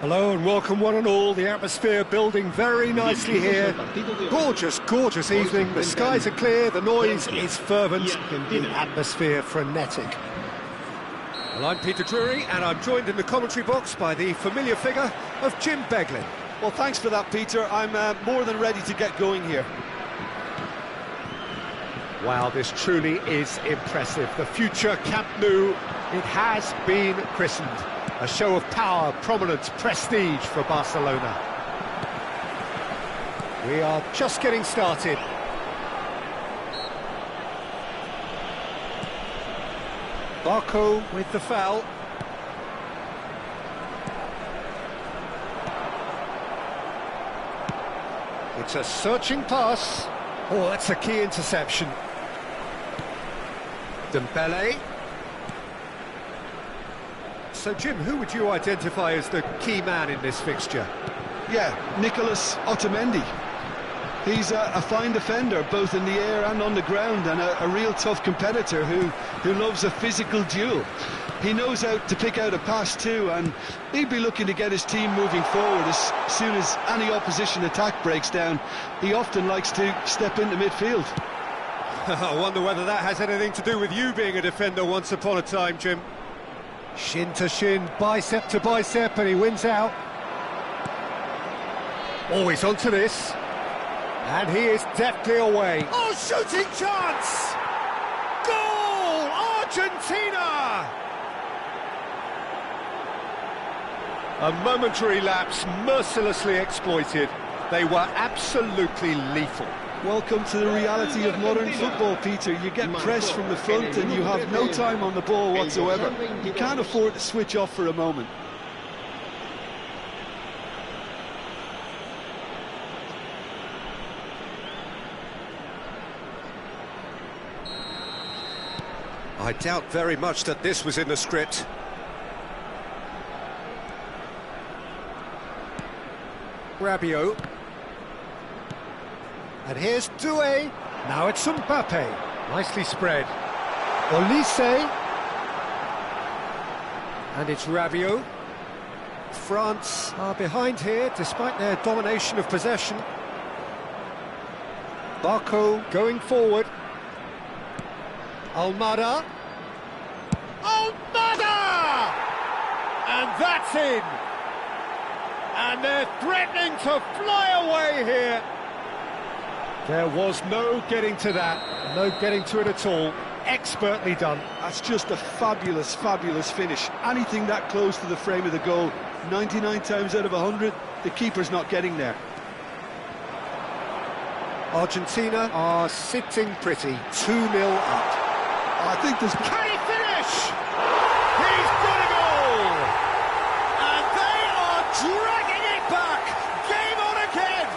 Hello and welcome one and all. The atmosphere building very nicely here. Gorgeous, gorgeous evening. The skies are clear, the noise is fervent, the atmosphere frenetic. Well, I'm Peter Drury and I'm joined in the commentary box by the familiar figure of Jim Beglin. Well, thanks for that, Peter. I'm more than ready to get going here. Wow, this truly is impressive. The future Camp Nou, it has been christened. A show of power, prominence, prestige for Barcelona. We are just getting started. Barco with the foul. It's a searching pass. Oh, that's a key interception. Dembele. So, Jim, who would you identify as the key man in this fixture? Yeah, Nicolas Otamendi. He's a fine defender, both in the air and on the ground, and a real tough competitor who loves a physical duel. He knows how to pick out a pass too, and he'd be looking to get his team moving forward as soon as any opposition attack breaks down. He often likes to step into midfield. I wonder whether that has anything to do with you being a defender once upon a time, Jim. Shin to shin, bicep to bicep, and he wins out. Oh, he's onto this. And he is deftly away. Oh, shooting chance! Goal! Argentina! A momentary lapse, mercilessly exploited. They were absolutely lethal. Welcome to the reality of modern football, Peter. You get pressed from the front and you have no time on the ball whatsoever. You can't afford to switch off for a moment. I doubt very much that this was in the script. Rabiot. And here's Doué. Now it's Mbappe. Nicely spread. Olise. And it's Rabiot. France are behind here, despite their domination of possession. Barco going forward. Almada. Almada! And that's in. And they're threatening to fly away here. There was no getting to that, no getting to it at all. Expertly done. That's just a fabulous, fabulous finish. Anything that close to the frame of the goal, 99 times out of 100, the keeper's not getting there. Argentina are sitting pretty, 2-0 up. I think there's... Can he finish? He's got a goal! And they are dragging it back! Game on again!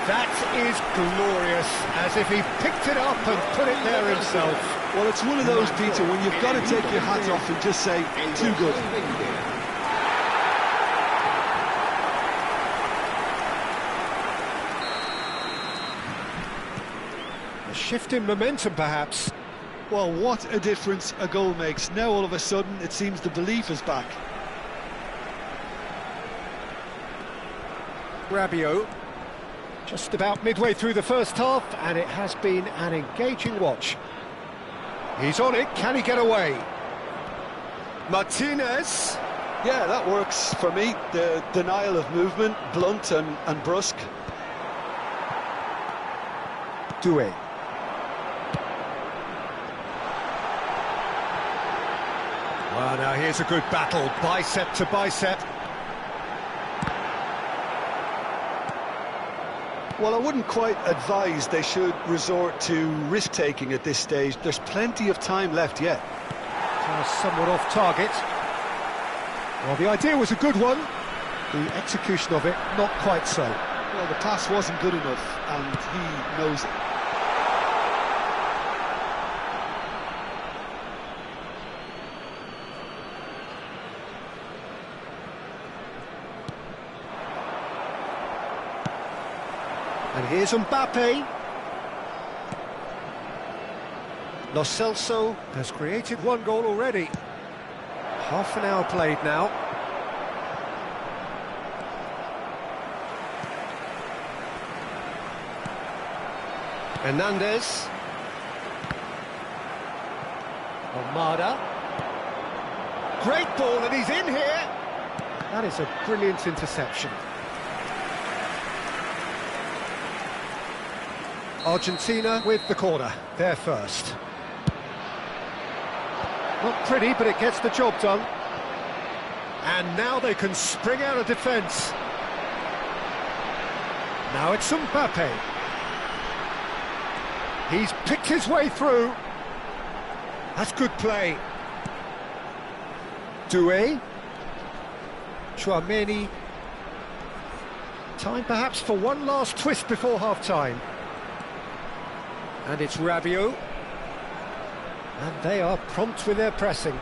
That is glorious, as if he picked it up and put it there himself. Well, it's one of those, Peter, when you've got to take your hat off and just say, too good. A shift in momentum, perhaps. Well, what a difference a goal makes. Now, all of a sudden, it seems the belief is back. Rabiot. Just about midway through the first half, and it has been an engaging watch. He's on it, can he get away? Martinez. Yeah, that works for me. The denial of movement, blunt and brusque. Doué. Well, now here's a good battle, bicep to bicep. Well, I wouldn't quite advise they should resort to risk-taking at this stage. There's plenty of time left yet. Somewhat off target. Well, the idea was a good one. The execution of it, not quite so. Well, the pass wasn't good enough, and he knows it. And here's Mbappe. Lo Celso has created one goal already. Half an hour played now. Hernandez. Almada. Great ball, and he's in here. That is a brilliant interception. Argentina with the corner, they're first. Not pretty, but it gets the job done. And now they can spring out of defence. Now it's Mbappe. He's picked his way through. That's good play. Doué. Chouameni. Time perhaps for one last twist before half-time. And it's Rabiot. And they are prompt with their pressing.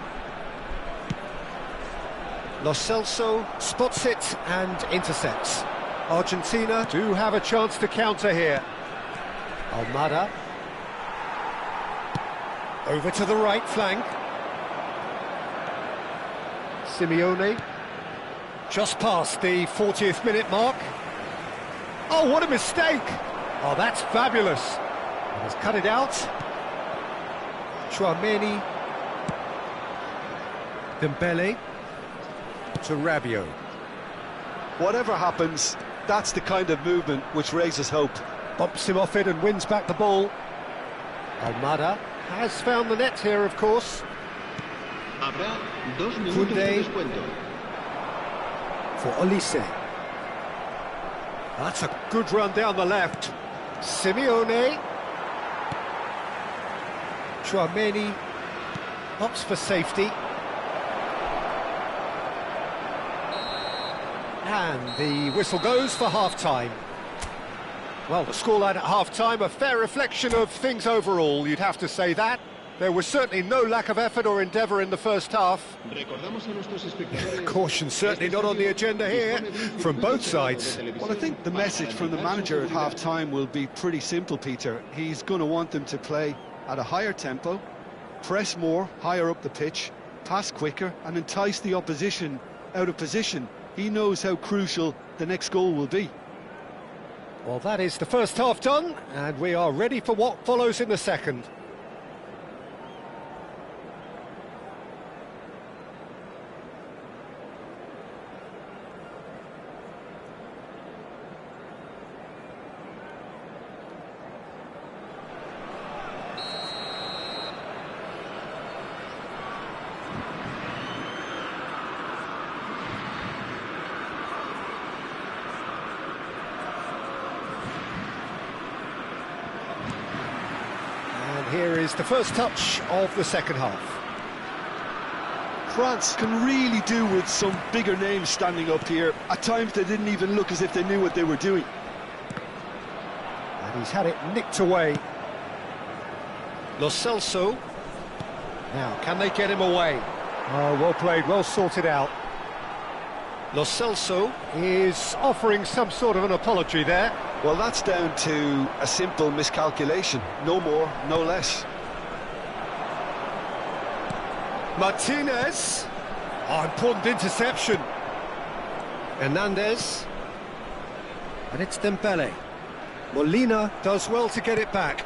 Lo Celso spots it and intercepts. Argentina do have a chance to counter here. Almada. Over to the right flank. Simeone. Just past the 40th minute mark. Oh, what a mistake! Oh, that's fabulous. He's cut it out. Chouameni. Dembele. To Rabiot. Whatever happens, that's the kind of movement which raises hope. Bumps him off it and wins back the ball. Almada has found the net here, of course. Koundé for Olise. That's a good run down the left. Simeone. Chouameni opts for safety. And the whistle goes for half-time. Well, the scoreline at half-time, a fair reflection of things overall, you'd have to say that. There was certainly no lack of effort or endeavour in the first half. Caution certainly not on the agenda here, from both sides. Well, I think the message from the manager at half-time will be pretty simple, Peter. He's going to want them to play at a higher tempo, press more, higher up the pitch, pass quicker, and entice the opposition out of position. He knows how crucial the next goal will be. Well, that is the first half done, and we are ready for what follows in the second. Here is the first touch of the second half. France can really do with some bigger names standing up here. At times they didn't even look as if they knew what they were doing. And he's had it nicked away. Lo Celso. Now, can they get him away? Oh, well played, well sorted out. Lo Celso is offering some sort of an apology there. Well, that's down to a simple miscalculation. No more, no less. Martinez. Oh, important interception. Hernandez. And it's Dembele. Molina does well to get it back.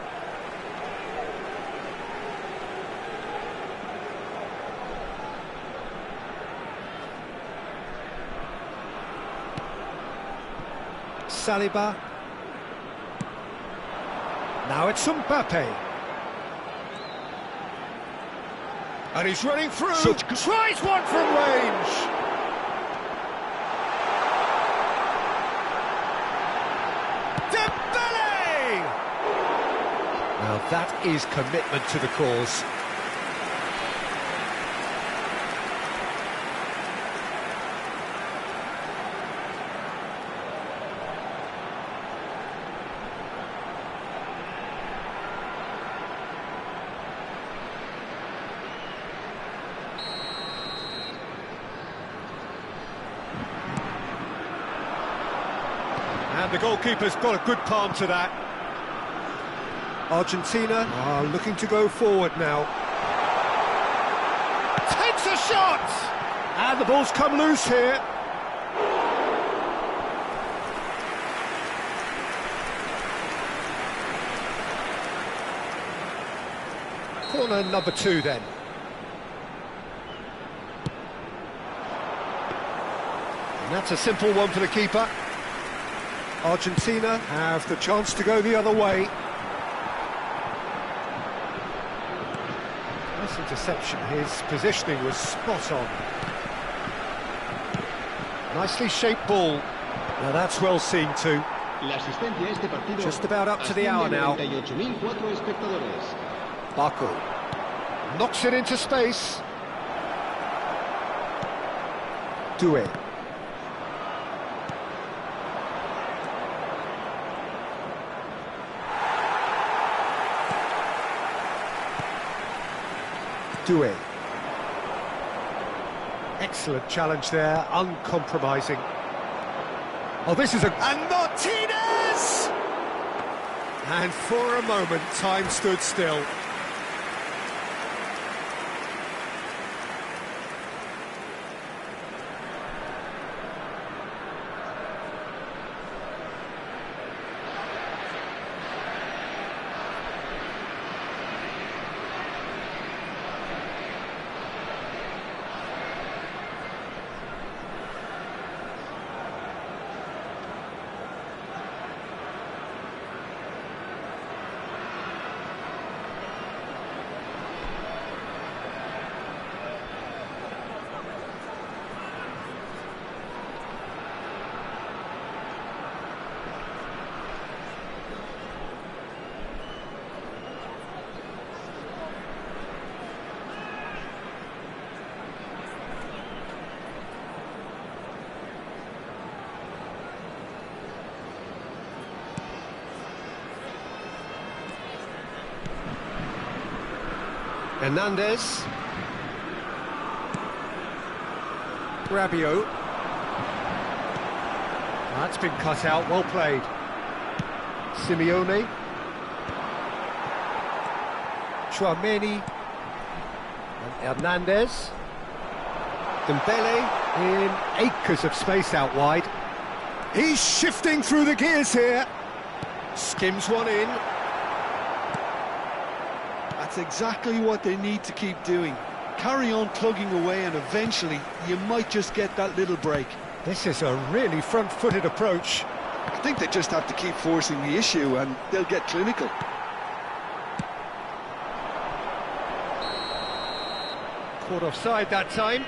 Saliba. Now it's Mbappe. And he's running through. Tries one from range. Dembele! Now that is commitment to the cause. And the goalkeeper's got a good palm to that. Argentina are looking to go forward now. Takes a shot! And the ball's come loose here. Corner number 2 then. And that's a simple one for the keeper. Argentina have the chance to go the other way. Nice interception. His positioning was spot on. Nicely shaped ball. Now that's well seen too. Just about up to the hour now. Baku knocks it into space. Doué. Doué. Excellent challenge there, uncompromising. Oh, this is a... And Martinez! And for a moment, time stood still. Hernandez. Rabiot. That's been cut out, well played. Simeone. Chouameni. And Hernandez. Dembele in acres of space out wide. He's shifting through the gears here. Skims one in. That's exactly what they need to keep doing. Carry on plugging away and eventually you might just get that little break. This is a really front-footed approach. I think they just have to keep forcing the issue and they'll get clinical. Caught offside that time.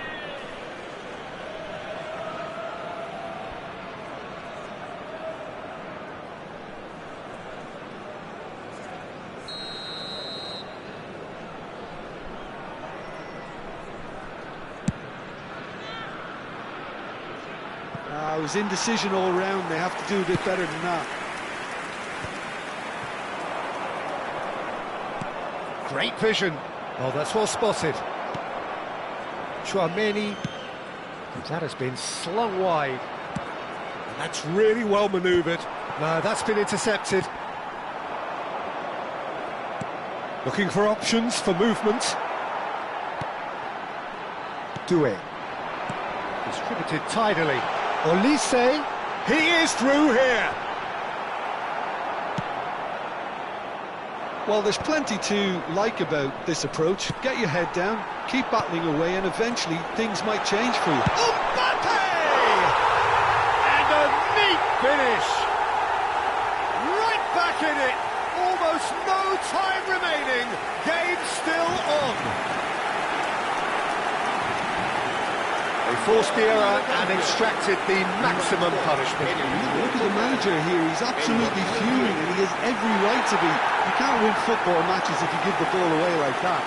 It was indecision all round. They have to do a bit better than that. Great vision. Oh, that's well spotted. Chouameni. That has been slung wide. And that's really well manoeuvred. No, that's been intercepted. Looking for options for movement. Doué. Distributed tidily. Olise, he is through here. Well, there's plenty to like about this approach. Get your head down, keep battling away, and eventually things might change for you. Mbappe! And a neat finish. Right back in it. Almost no time remaining. Game still on. They forced the error and extracted the maximum punishment. Look at the manager here, he's absolutely fuming and he has every right to be. You can't win football matches if you give the ball away like that.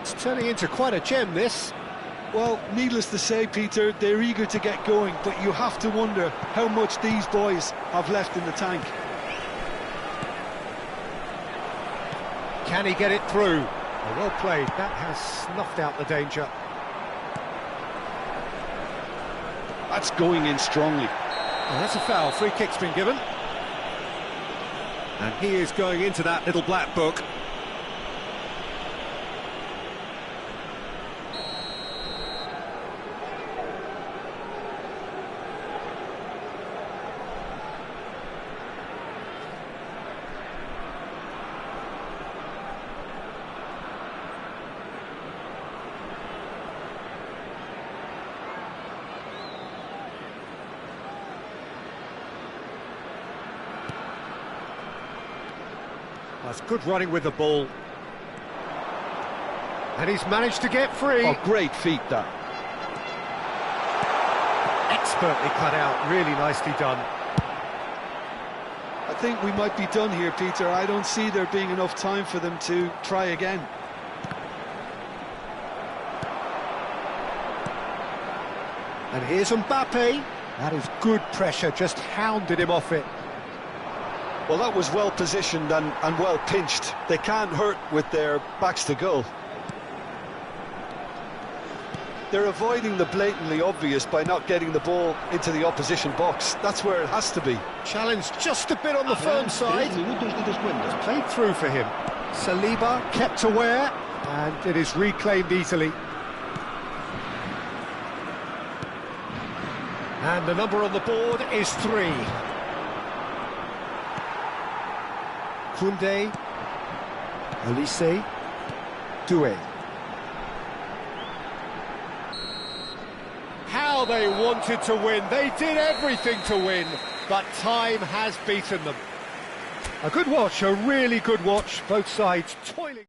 It's turning into quite a gem, this. Well, needless to say, Peter, they're eager to get going, but you have to wonder how much these boys have left in the tank. Can he get it through? Oh, well played. That has snuffed out the danger. That's going in strongly. Oh, that's a foul. Free kick's been given. And he is going into that little black book. That's good running with the ball. And he's managed to get free. Oh, great feat, that. Expertly cut out, really nicely done. I think we might be done here, Peter. I don't see there being enough time for them to try again. And here's Mbappe. That is good pressure, just hounded him off it. Well, that was well positioned and well pinched. They can't hurt with their backs to goal. They're avoiding the blatantly obvious by not getting the ball into the opposition box. That's where it has to be. Challenged just a bit on the firm side. It's played through for him. Saliba kept aware, and it is reclaimed easily. And the number on the board is 3. Koundé, Olise, Doué. How they wanted to win. They did everything to win, but time has beaten them. A good watch, a really good watch. Both sides toiling.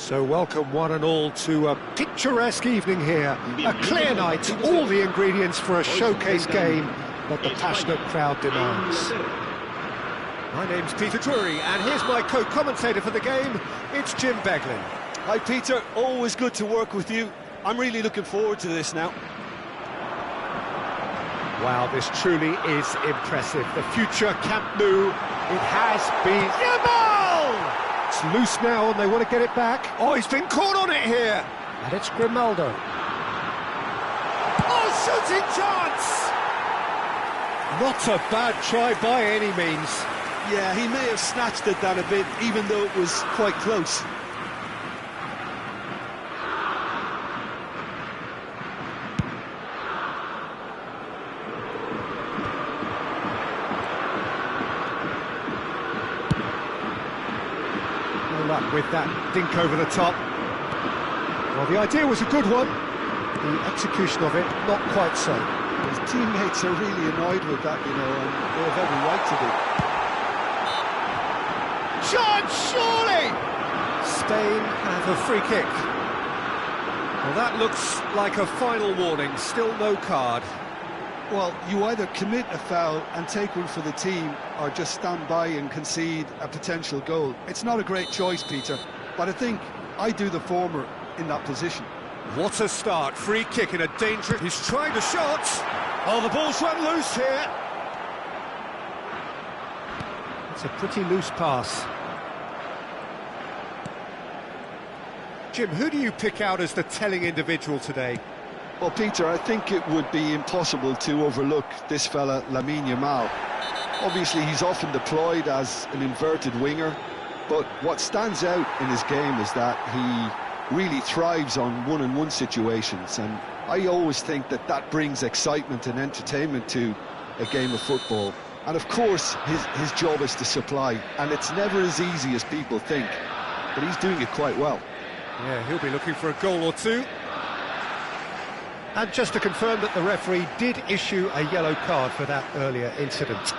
So welcome one and all to a picturesque evening here. A clear night, all the ingredients for a showcase game that the passionate crowd demands. My name's Peter Drury, and here's my co-commentator for the game, it's Jim Beglin. Hi Peter, always good to work with you. I'm really looking forward to this now. Wow, this truly is impressive. The future Camp Nou, it has been... Yamal! It's loose now and they want to get it back. Oh, he's been caught on it here. And it's Grimaldo. Oh, shooting chance! Not a bad try by any means. Yeah, he may have snatched at that a bit, even though it was quite close. With that dink over the top. Well, the idea was a good one. The execution of it, not quite so. His teammates are really annoyed with that, you know, and they have every right to be. Chance, surely! Spain have a free kick. Well, that looks like a final warning. Still no card. Well, you either commit a foul and take one for the team, or just stand by and concede a potential goal. It's not a great choice, Peter, but I think I do the former in that position. What a start. Free kick in a dangerous... He's trying to shot. Oh, the ball's run loose here. It's a pretty loose pass. Jim, who do you pick out as the telling individual today? Well, Peter, I think it would be impossible to overlook this fella, Lamine Yamal. Obviously, he's often deployed as an inverted winger, but what stands out in his game is that he really thrives on one-on-one situations, and I always think that that brings excitement and entertainment to a game of football. And of course, his job is to supply, and it's never as easy as people think, but he's doing it quite well. Yeah, he'll be looking for a goal or two. And just to confirm that the referee did issue a yellow card for that earlier incident.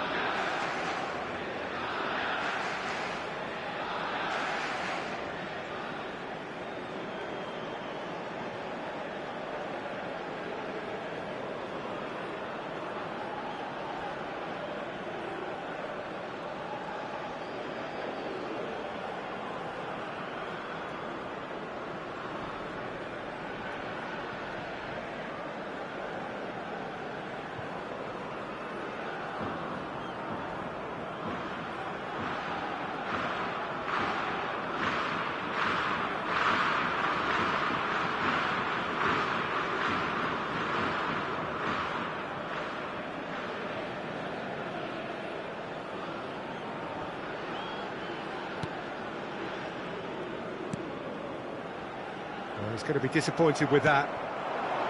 He's going to be disappointed with that.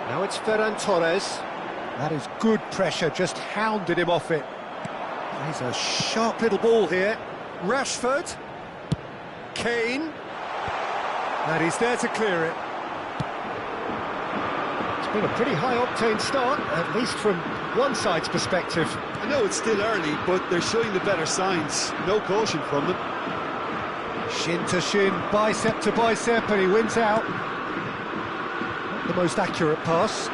Now it's Ferran Torres. That is good pressure, just hounded him off it. He's a sharp little ball here. Rashford. Kane. And he's there to clear it. It's been a pretty high-octane start, at least from one side's perspective. I know it's still early, but they're showing the better signs. No caution from them. Shin to shin, bicep to bicep, and he wins out. The most accurate pass.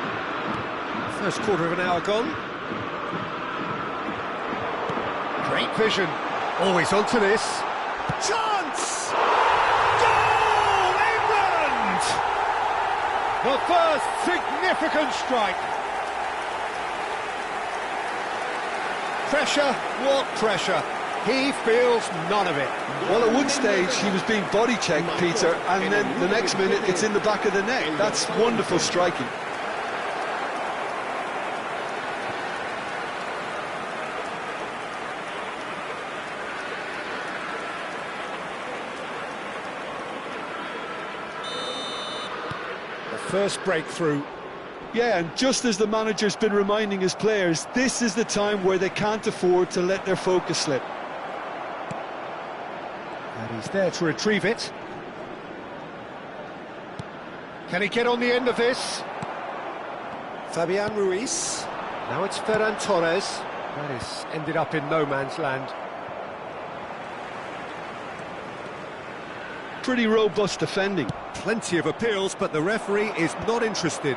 First quarter of an hour gone. Great vision. Always onto this. Chance! Goal! England! The first significant strike. Pressure, what pressure? He feels none of it. Well, at one stage he was being body checked, Peter, and then the next minute it's in the back of the net. That's wonderful striking. The first breakthrough. Yeah, and just as the manager's been reminding his players, this is the time where they can't afford to let their focus slip. And he's there to retrieve it. Can he get on the end of this? Fabian Ruiz. Now it's Ferran Torres. That is ended up in no man's land. pretty robust defending. Plenty of appeals, but the referee is not interested.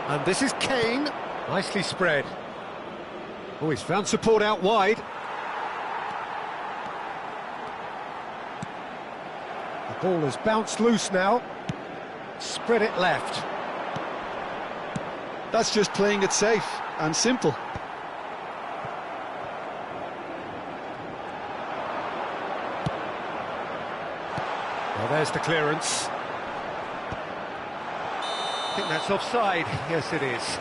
And this is Kane, nicely spread. Oh, he's found support out wide. The ball has bounced loose now. Spread it left. That's just playing it safe and simple. Well, there's the clearance. I think that's offside. Yes, it is.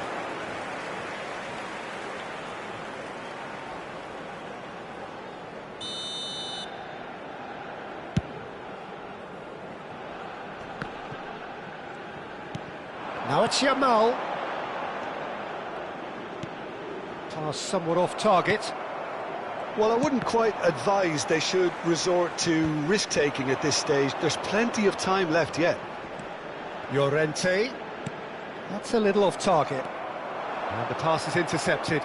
Now it's Yamal. Pass somewhat off target. Well, I wouldn't quite advise they should resort to risk-taking at this stage. There's plenty of time left yet. Llorente. That's a little off target. And the pass is intercepted.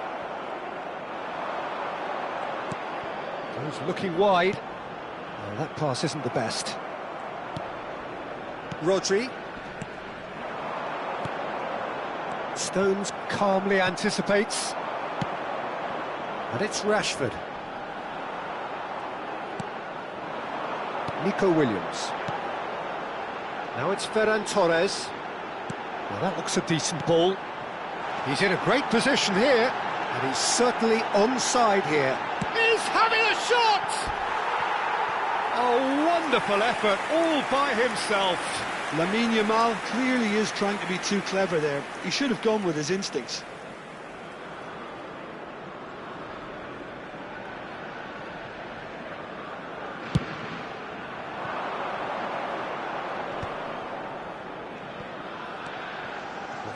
Goes looking wide. Well, that pass isn't the best. Rodri. Stones calmly anticipates. And it's Rashford. Nico Williams. Now it's Ferran Torres. Well, that looks a decent ball. He's in a great position here, and he's certainly onside here. He's having a shot! A wonderful effort, all by himself. Lamine Yamal clearly is trying to be too clever there. He should have gone with his instincts.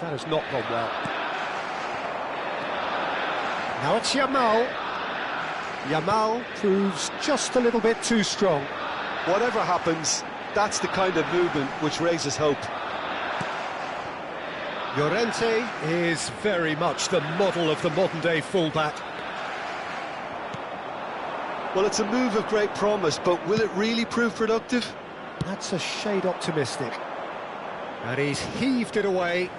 That has not gone well. Now it's Yamal. Yamal proves just a little bit too strong. Whatever happens, that's the kind of movement which raises hope. Llorente is very much the model of the modern-day fullback. Well, it's a move of great promise, but will it really prove productive? That's a shade optimistic. And he's heaved it away.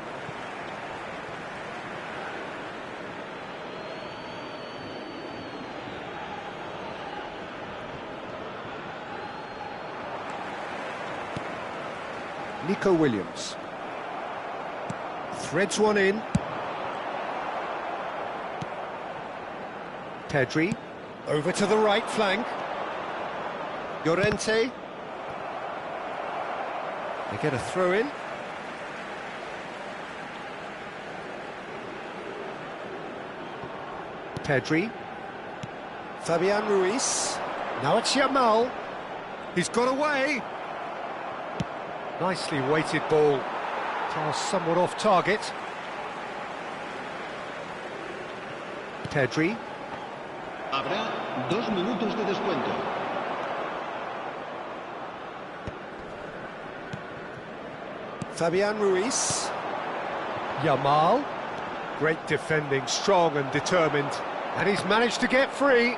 Nico Williams threads one in. Pedri over to the right flank. Llorente. They get a throw in. Pedri. Fabian Ruiz. Now it's Yamal. He's got away. Nicely weighted ball. Pass somewhat off target. Pedri. Habrá 2 minutos de descuento. Fabian Ruiz. Yamal. Great defending, strong and determined. And he's managed to get free.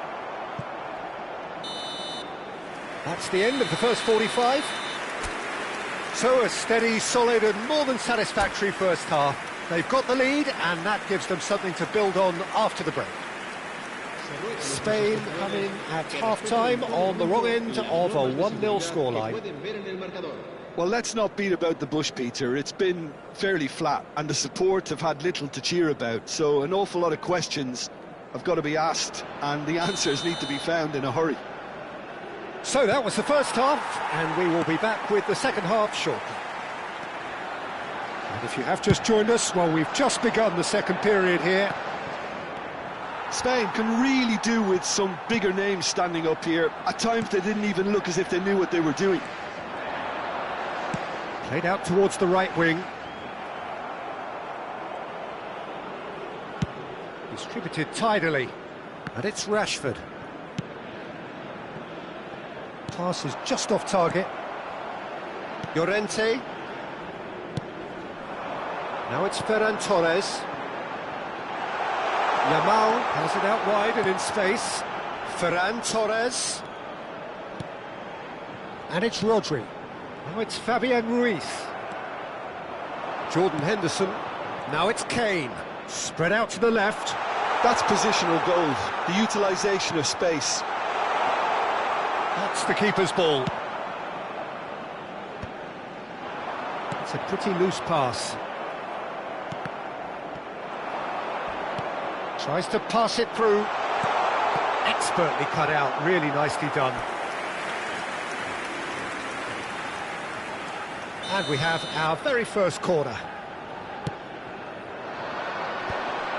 That's the end of the first 45. So a steady, solid and more than satisfactory first half. They've got the lead and that gives them something to build on after the break. Spain come in at half-time on the wrong end of a 1-0 scoreline. Well, let's not beat about the bush, Peter. It's been fairly flat and the support have had little to cheer about. So an awful lot of questions have got to be asked and the answers need to be found in a hurry. So that was the first half, and we will be back with the second half shortly. And if you have just joined us, well, we've just begun the second period here. Spain can really do with some bigger names standing up here. At times they didn't even look as if they knew what they were doing. Played out towards the right wing. Distributed tidily, and it's Rashford. Pass is just off target. Llorente. Now it's Ferran Torres. Yamal has it out wide and in space. Ferran Torres. And it's Rodri. Now it's Fabian Ruiz. Jordan Henderson. Now it's Kane. Spread out to the left. That's positional goal, the utilisation of space. That's the keeper's ball. It's a pretty loose pass. Tries to pass it through. Expertly cut out, really nicely done. And we have our very first corner.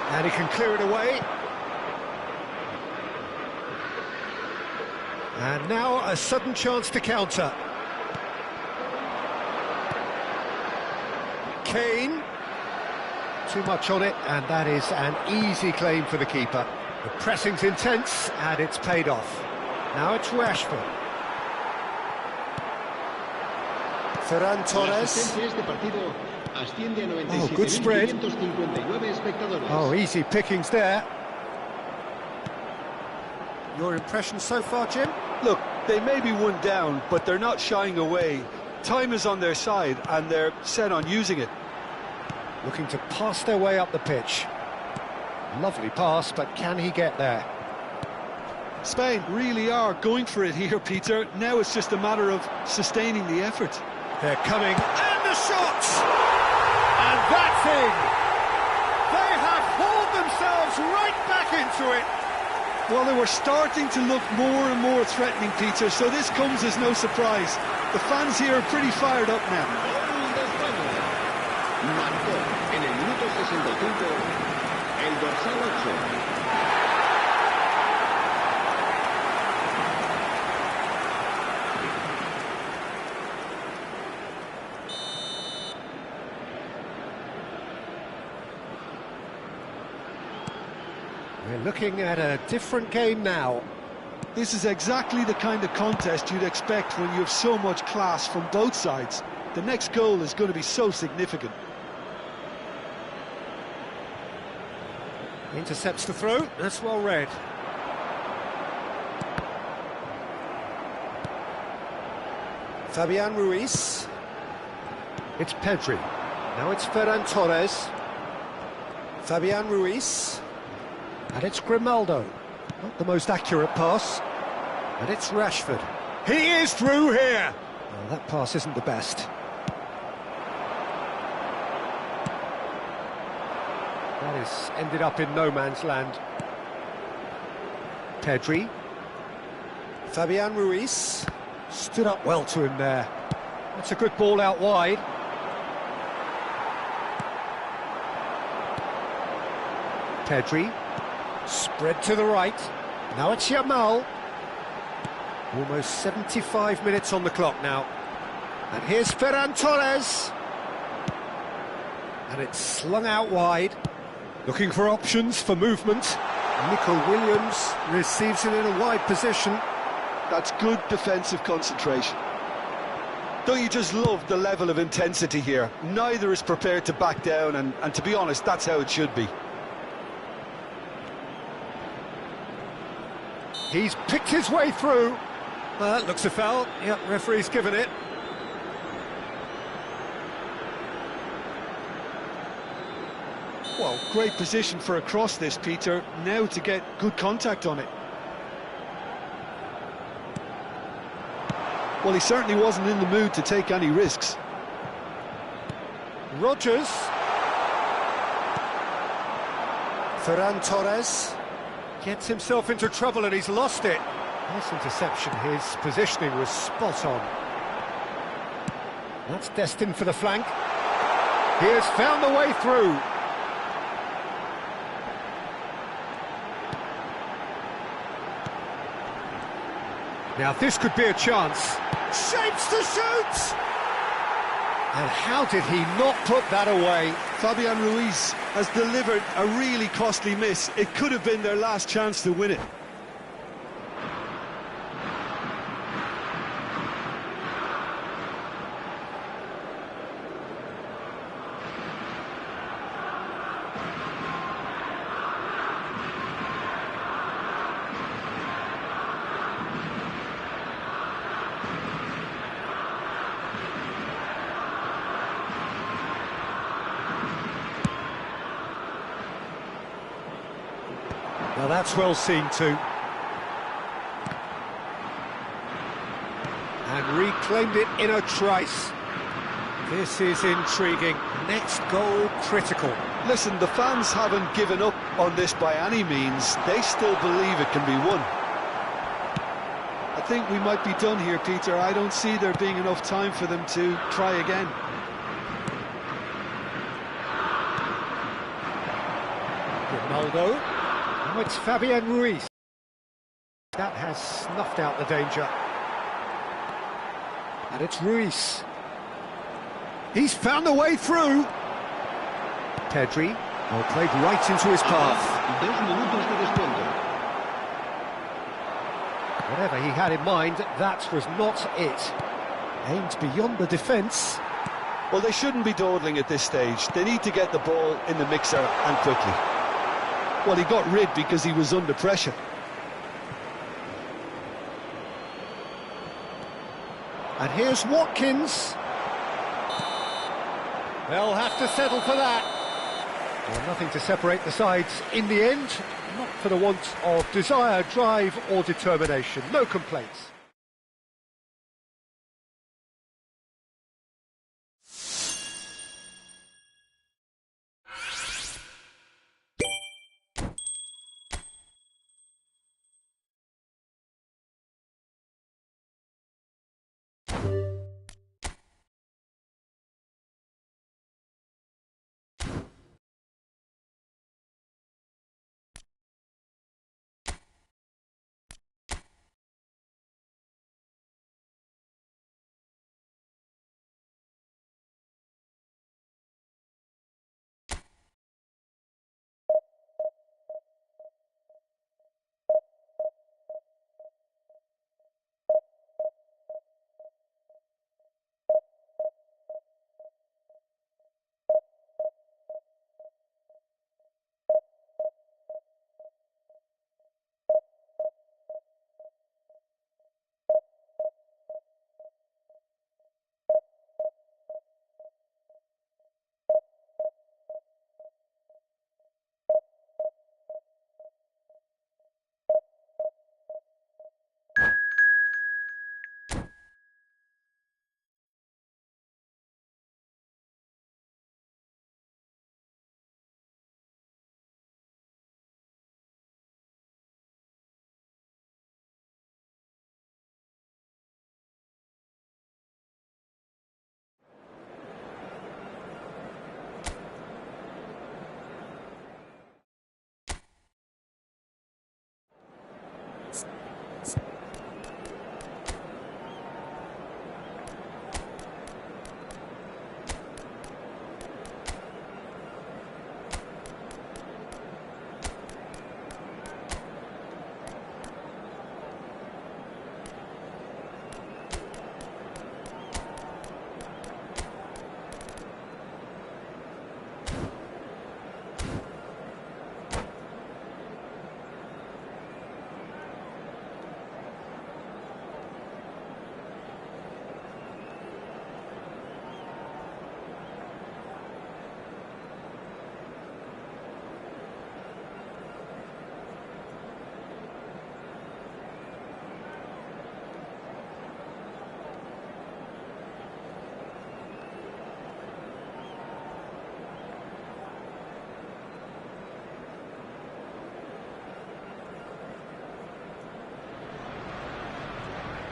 And he can clear it away. And now a sudden chance to counter. Kane. Too much on it, and that is an easy claim for the keeper. The pressing's intense, and it's paid off. Now it's Rashford. Ferran Torres. Oh, good spread. Oh, easy pickings there. Your impression so far, Jim? Look, they may be one down, but they're not shying away. Time is on their side, and they're set on using it. Looking to pass their way up the pitch. Lovely pass, but can he get there? Spain really are going for it here, Peter. Now it's just a matter of sustaining the effort. They're coming, and the shot! And that's in! They have hauled themselves right back into it! Well, they were starting to look more and more threatening, Peter, so this comes as no surprise. The fans here are pretty fired up now. Marcó en el minuto 65 el dorsal 8. We're looking at a different game now. This is exactly the kind of contest you'd expect when you have so much class from both sides. The next goal is going to be so significant. Intercepts the throw, that's well read. Fabian Ruiz. It's Pedri. Now it's Ferran Torres. Fabian Ruiz. And it's Grimaldo. Not the most accurate pass. And it's Rashford. He is through here! Well, that pass isn't the best. That has ended up in no man's land. Pedri. Fabian Ruiz. Stood up well to him there. That's a good ball out wide. Pedri. Spread to the right. Now it's Yamal. Almost 75 minutes on the clock now. And here's Ferran Torres. And it's slung out wide. Looking for options for movement. Nico Williams receives it in a wide position. That's good defensive concentration. Don't you just love the level of intensity here? Neither is prepared to back down, and to be honest, that's how it should be. He's picked his way through. That looks a foul. Yep, referee's given it. Well, great position for a cross this, Peter. Now to get good contact on it. Well, he certainly wasn't in the mood to take any risks. Rodgers. Ferran Torres gets himself into trouble and he's lost it. Nice interception, his positioning was spot on. That's destined for the flank. He has found the way through. Now this could be a chance. Shapes to shoot! And how did he not put that away? Fabian Ruiz has delivered a really costly miss. It could have been their last chance to win it. Well, that's well seen too. And reclaimed it in a trice. This is intriguing. Next goal critical. Listen, the fans haven't given up on this by any means. They still believe it can be won. I think we might be done here, Peter. I don't see there being enough time for them to try again. Ronaldo. Now it's Fabian Ruiz. That has snuffed out the danger. And it's Ruiz. He's found the way through. Pedri, well, played right into his path. 2 minutos de descuento. Whatever he had in mind, that was not it. Aimed beyond the defence. Well, they shouldn't be dawdling at this stage. They need to get the ball in the mixer and quickly. Well, he got rid because he was under pressure. And here's Watkins. They'll have to settle for that. Well, nothing to separate the sides in the end. Not for the want of desire, drive or determination. No complaints.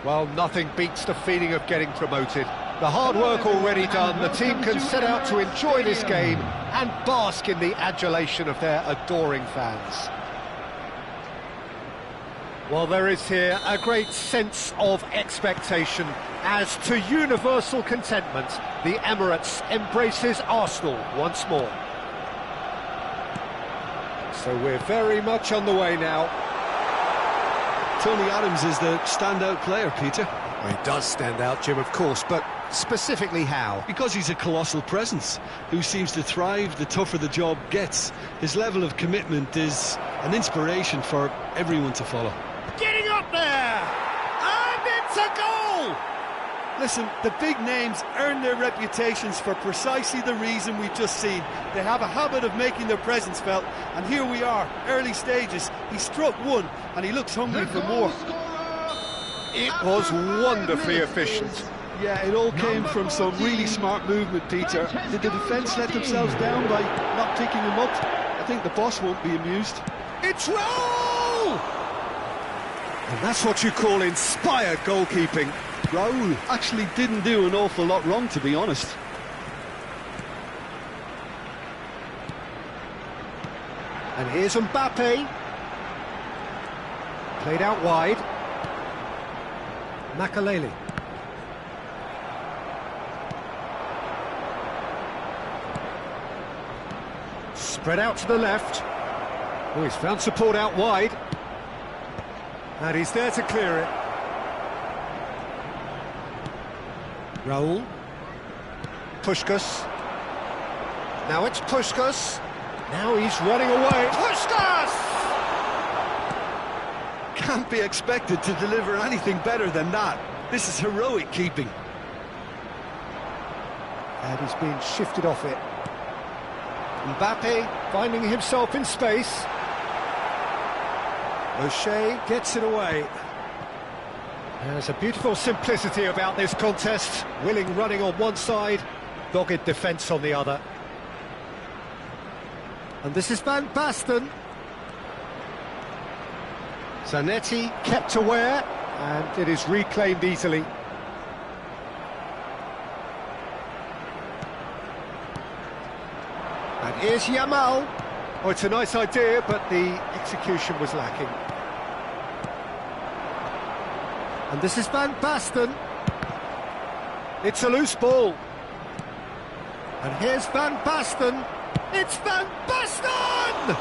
Well, nothing beats the feeling of getting promoted. The hard work already done, the team can set out to enjoy this game and bask in the adulation of their adoring fans. Well, there is here a great sense of expectation as to universal contentment. The Emirates embraces Arsenal once more. So we're very much on the way now. Tony Adams is the standout player, Peter. Well, he does stand out, Jim, of course, but specifically how? Because he's a colossal presence who seems to thrive the tougher the job gets. His level of commitment is an inspiration for everyone to follow. Getting up there! And it's a goal! Listen, the big names earn their reputations for precisely the reason we've just seen. They have a habit of making their presence felt, and here we are, early stages. He struck one, and he looks hungry for more. It was wonderfully efficient. Yeah, it all came from some really smart movement, Peter. Did the defence let themselves down by not picking him up? I think the boss won't be amused. It's Raul! And that's what you call inspired goalkeeping. Raul actually didn't do an awful lot wrong, to be honest. And here's Mbappe. Played out wide. Makaleli. Spread out to the left. Oh, he's found support out wide. And he's there to clear it. Raul. Puskás. Now it's Puskás. Now he's running away. Puskás! Can't be expected to deliver anything better than that. This is heroic keeping. And he's being shifted off it. Mbappe finding himself in space. O'Shea gets it away. There's a beautiful simplicity about this contest. Willing running on one side, dogged defence on the other. And this is Van Basten. Zanetti kept aware, and it is reclaimed easily. And here's Yamal. Oh, it's a nice idea, but the execution was lacking. And this is Van Basten. It's a loose ball. And here's Van Basten. It's Van Basten!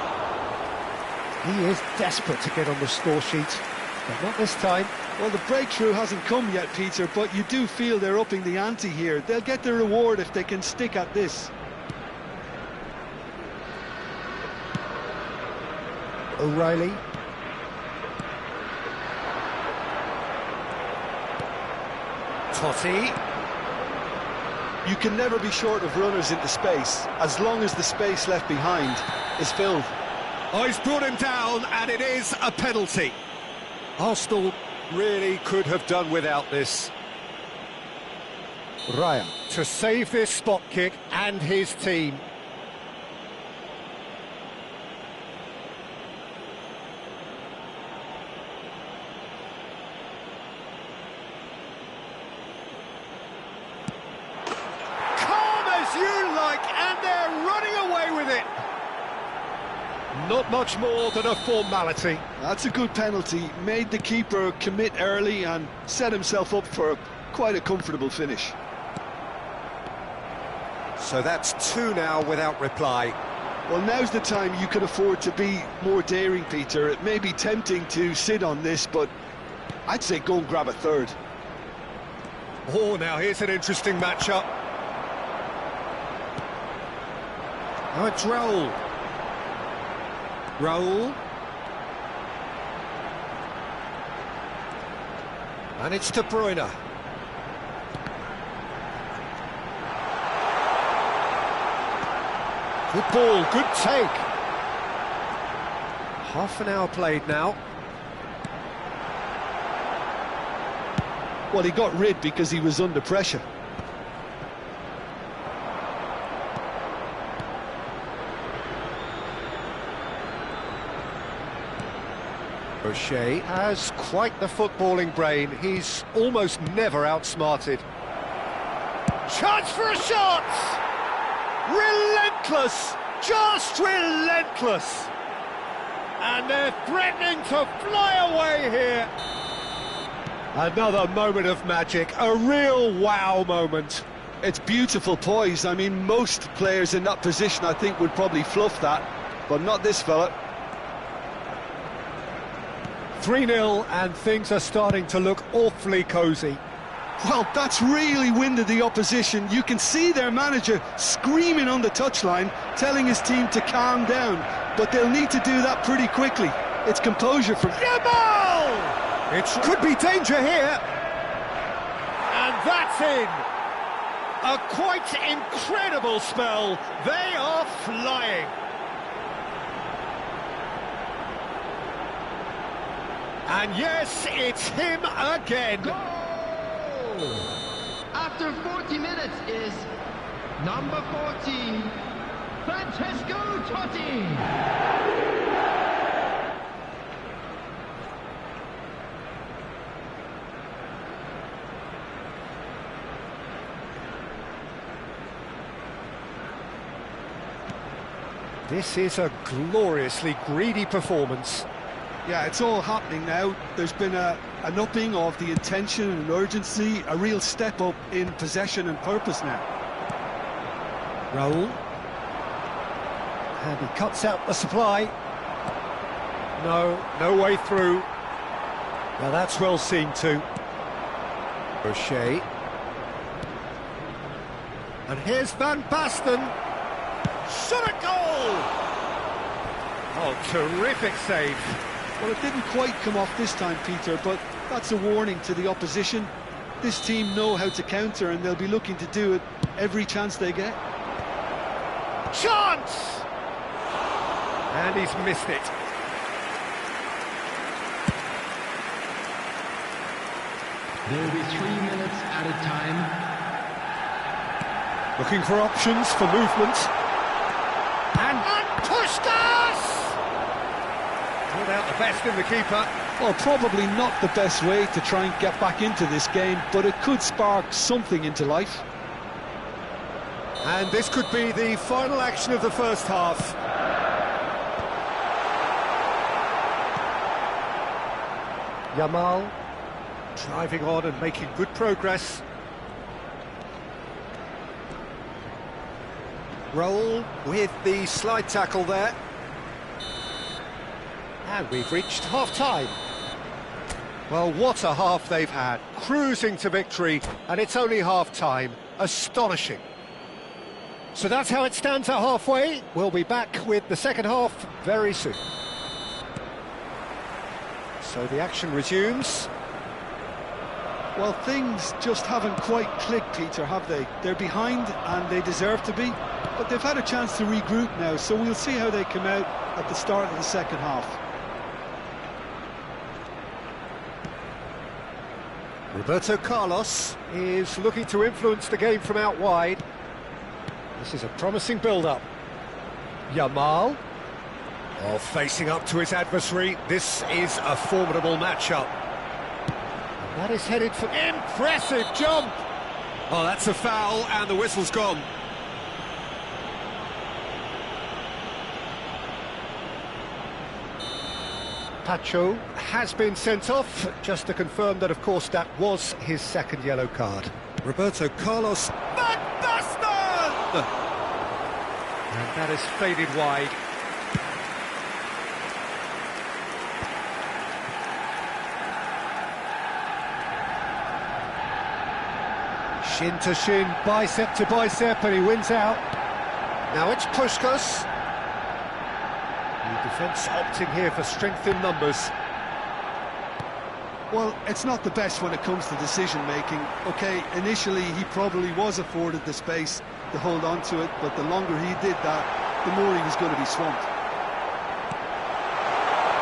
He is desperate to get on the score sheet, but not this time. Well, the breakthrough hasn't come yet, Peter, but you do feel they're upping the ante here. They'll get their reward if they can stick at this. O'Reilly. Totti. You can never be short of runners into space, as long as the space left behind is filled. Oh, he's brought him down, and it is a penalty. Arsenal really could have done without this. Raya to save this spot kick and his team. You like, and they're running away with it. Not much more than a formality. That's a good penalty. Made the keeper commit early and set himself up for quite a comfortable finish. So that's two now without reply. Well, now's the time you can afford to be more daring, Peter. It may be tempting to sit on this, but I'd say go and grab a third. Oh, now here's an interesting matchup. Oh, it's Raul. Raul. And it's De Bruyne. Good ball, good take. Half an hour played now. Well, he got rid because he was under pressure. O'Shea has quite the footballing brain. He's almost never outsmarted. Chance for a shot! Relentless! Just relentless! And they're threatening to fly away here. Another moment of magic, a real wow moment. It's beautiful poise. I mean, most players in that position, I think, would probably fluff that, but not this fella. 3-0, and things are starting to look awfully cosy. Well, that's really winded the opposition. You can see their manager screaming on the touchline, telling his team to calm down, but they'll need to do that pretty quickly. It's composure from Yamal! It could be danger here. And that's in! A quite incredible spell. They are flying. And yes, it's him again. Goal! After 40 minutes is number 14, Francesco Totti. This is a gloriously greedy performance. Yeah, it's all happening now. There's been an upping of the intention and urgency, a real step up in possession and purpose now. Raul. And he cuts out the supply. No way through. Now that's well seen too. O'Shea. And here's Van Basten. Shot a goal! Oh, terrific save. Well, it didn't quite come off this time, Peter, but that's a warning to the opposition. This team know how to counter, and they'll be looking to do it every chance they get. Chance! And he's missed it. There will be 3 minutes at a time. Looking for options for movement. And Puskas! Pulled out the best in the keeper. Well, probably not the best way to try and get back into this game, but it could spark something into life. And this could be the final action of the first half. Yamal driving on and making good progress. Raul with the slide tackle there. And we've reached half-time. Well, what a half they've had. Cruising to victory, and it's only half-time. Astonishing. So that's how it stands at halfway. We'll be back with the second half very soon. So the action resumes. Well, things just haven't quite clicked, Peter, have they? They're behind, and they deserve to be, but they've had a chance to regroup now, so we'll see how they come out at the start of the second half. Roberto Carlos is looking to influence the game from out wide. This is a promising build-up. Yamal. Oh, facing up to his adversary. This is a formidable matchup. That is headed for impressive jump. Oh, that's a foul, and the whistle's gone. Pacho has been sent off, just to confirm that, of course, that was his second yellow card. Roberto Carlos. Van Basten! And that has faded wide. Shin to shin, bicep to bicep, and he wins out. Now it's Puskas. The defence opting here for strength in numbers. Well, it's not the best when it comes to decision-making. OK, initially he probably was afforded the space to hold on to it, but the longer he did that, the more he was going to be swamped.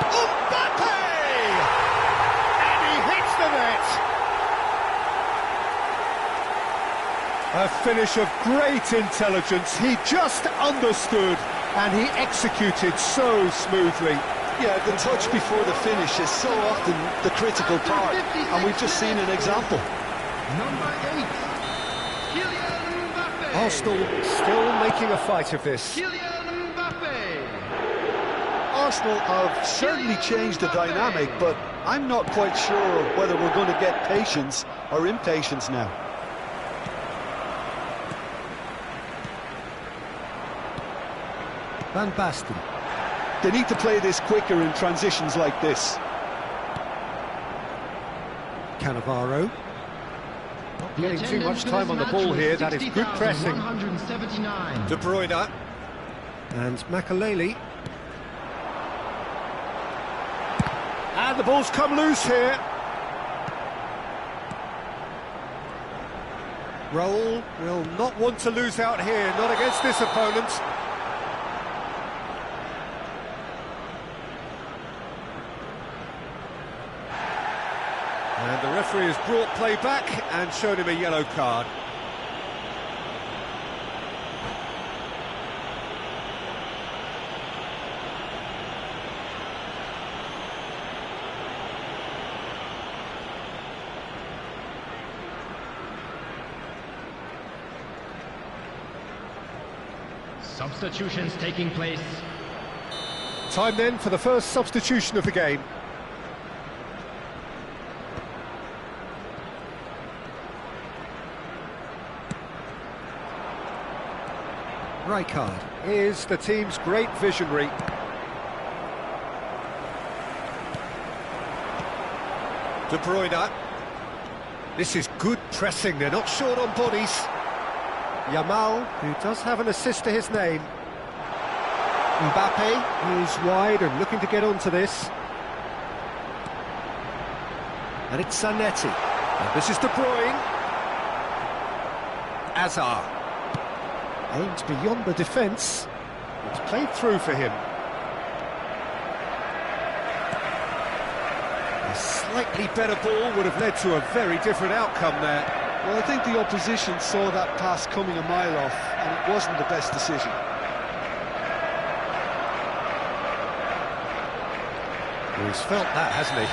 Mbappe! And he hits the net! A finish of great intelligence. He just understood and he executed so smoothly. Yeah, the touch before the finish is so often the critical part, and we've just seen an example. Number 8, Kylian Mbappe. Arsenal still making a fight of this. Kylian Mbappe. Arsenal have certainly changed the dynamic, but I'm not quite sure whether we're going to get patience or impatience now. Van Basten. They need to play this quicker in transitions like this. Cannavaro. Not getting too much time on the ball here. That is good pressing. 179. De Bruyne. And Makaleli. And the ball's come loose here. Raul will not want to lose out here, not against this opponent. And the referee has brought play back and shown him a yellow card. Substitutions taking place. Time then for the first substitution of the game. Rijkaard is the team's great visionary. De Bruyne. This is good pressing, they're not short on bodies. Yamal, who does have an assist to his name. Mbappe is wide and looking to get onto this. And it's Zanetti. And this is De Bruyne. Hazard. Aimed beyond the defence. It's played through for him. A slightly better ball would have led to a very different outcome there. Well, I think the opposition saw that pass coming a mile off, and it wasn't the best decision. Well, he's felt that, hasn't he?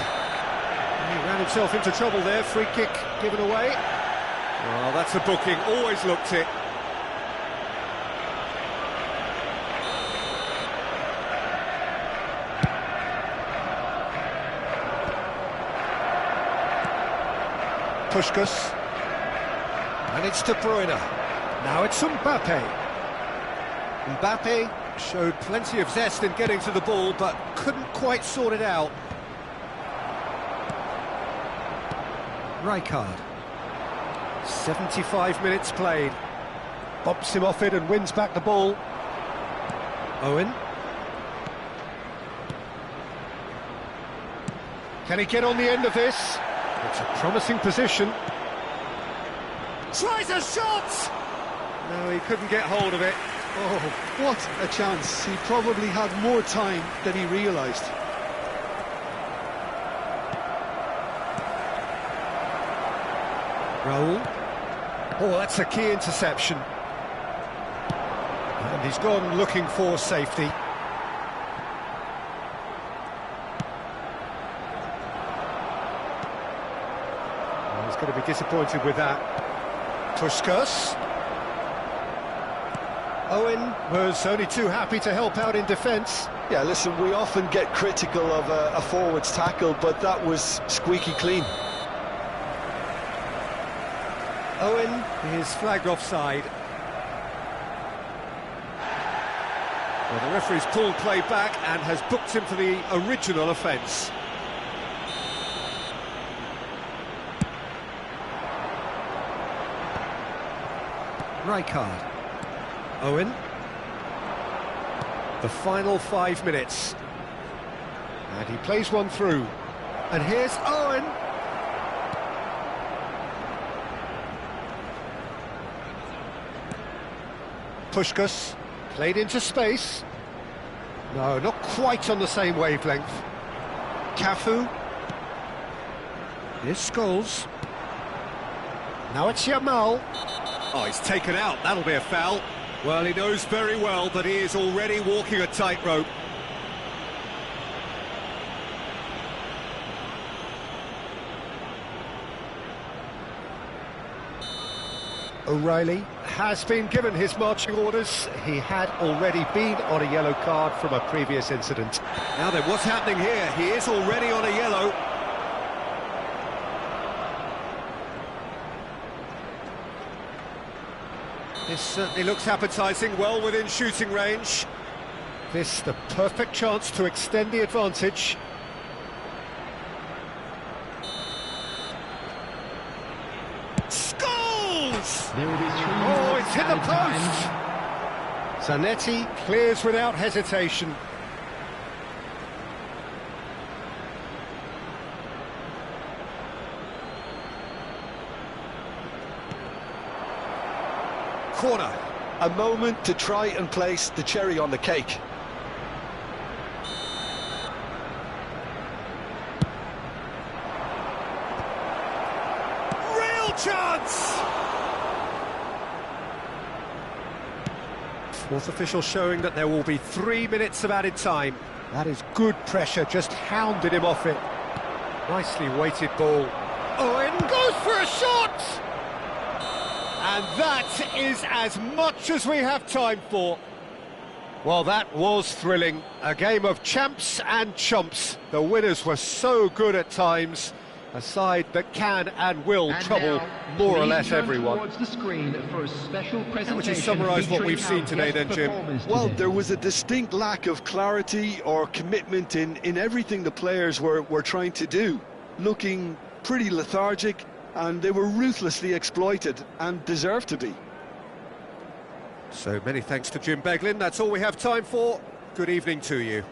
He ran himself into trouble there, free kick given away. Well, that's a booking, always looked it. Puskas. And it's De Bruyne. Now it's Mbappe. Mbappe showed plenty of zest in getting to the ball, but couldn't quite sort it out. Rijkaard. 75 minutes played. Bumps him off it and wins back the ball. Owen. Can he get on the end of this? It's a promising position. Tries a shot! No, he couldn't get hold of it. Oh, what a chance. He probably had more time than he realised. Raul. Oh, that's a key interception. And he's gone looking for safety. Well, he's going to be disappointed with that. Puskas. Owen was only too happy to help out in defence. Yeah, listen, we often get critical of a forward's tackle, but that was squeaky clean. Owen is flagged offside. Well, the referee's pulled play back and has booked him for the original offence. Rijkaard. Owen. The final 5 minutes. And he plays one through. And here's Owen. Puskas. Played into space. No, not quite on the same wavelength. Cafu. Here's Scholes. Now it's Yamal. Oh, he's taken out. That'll be a foul. Well, he knows very well that he is already walking a tightrope. O'Reilly has been given his marching orders. He had already been on a yellow card from a previous incident. Now then, what's happening here? He is already on a yellow. This certainly looks appetising, well within shooting range. This the perfect chance to extend the advantage. Scores! There will be 3 Oh, minutes it's hit the added post! time. Zanetti clears without hesitation. corner. A moment to try and place the cherry on the cake. Real chance! Fourth official showing that there will be 3 minutes of added time. That is good pressure, just hounded him off it. Nicely weighted ball. Owen goes for a shot! And that is as much as we have time for. Well, that was thrilling. A game of champs and chumps. The winners were so good at times. A side that can and will trouble more or less everyone. The screen for a special How would you summarise what we've seen today then, Jim? Well, there was a distinct lack of clarity or commitment in everything the players were trying to do. Looking pretty lethargic, and they were ruthlessly exploited and deserved to be. So many thanks to Jim Beglin. That's all we have time for. Good evening to you.